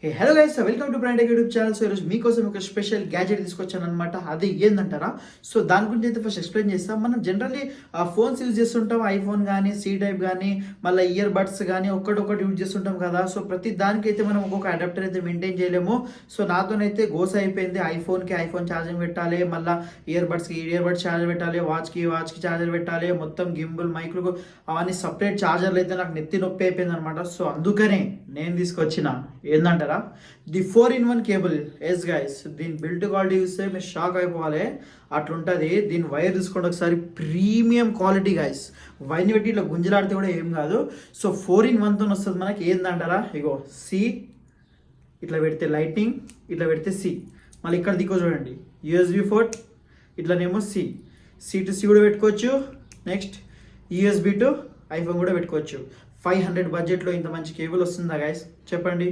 Hello guys, welcome to brand YouTube channel. So ఈరోజు మీకోసం ఒక స్పెషల్ గ్యాజెట్ తీసుకొచ్చాను అనమాట. అది ఏందంటారా? సో దాని గురించి అయితే ఫస్ట్ ఎక్స్ప్లెయిన్ చేస్తాం. మనం జనరల్లీ ఫోన్స్ యూజ్ చేస్తుంటాం, ఐఫోన్ కానీ, సి టైప్ కానీ, మళ్ళీ ఇయర్ బడ్స్ కానీ ఒక్కటి యూజ్ చేస్తుంటాం కదా. సో ప్రతి దానికైతే మనం ఒక్కొక్క అడాప్టర్ అయితే మెయింటైన్ చేయలేము. సో నాతోనైతే గోస అయిపోయింది. ఐఫోన్కి ఐఫోన్ ఛార్జింగ్ పెట్టాలి, మళ్ళీ ఇయర్ బడ్స్కి ఇయర్ బడ్స్ ఛార్జర్ పెట్టాలి, వాచ్కి ఛార్జర్ పెట్టాలి, మొత్తం గింబుల్ మైక్రోకు అవన్నీ సపరేట్ ఛార్జర్లు అయితే నాకు నెత్తి నొప్పి అయిపోయింది అనమాట. సో అందుకనే నేను తీసుకొచ్చిన ఏంటంటారా, the 4-in-1 cable. Yes guys, దీని బిల్డ్ క్వాలిటీ చూస్తే మీరు షాక్ అయిపోవాలి, అట్లుంటుంది. దీని వైర్ తీసుకోండి ఒకసారి, ప్రీమియం క్వాలిటీ గైస్. వైర్ని పెట్టి ఇట్లా గుంజలాడితే కూడా ఏం కాదు. సో 4-in-1తో వస్తుంది మనకి. ఏందంటారా, ఇగో సి ఇట్లా పెడితే లైటింగ్, ఇట్లా పెడితే సి, మళ్ళీ ఇక్కడ దిక్కో చూడండి యూఎస్బి పోర్ట్, ఇట్లానేమో సి టు సి కూడా పెట్టుకోవచ్చు. నెక్స్ట్ యూఎస్బి టు ఐఫోన్ కూడా పెట్టుకోవచ్చు. 500 బడ్జెట్లో ఇంత మంచి కేబుల్ వస్తుందా గైస్, చెప్పండి.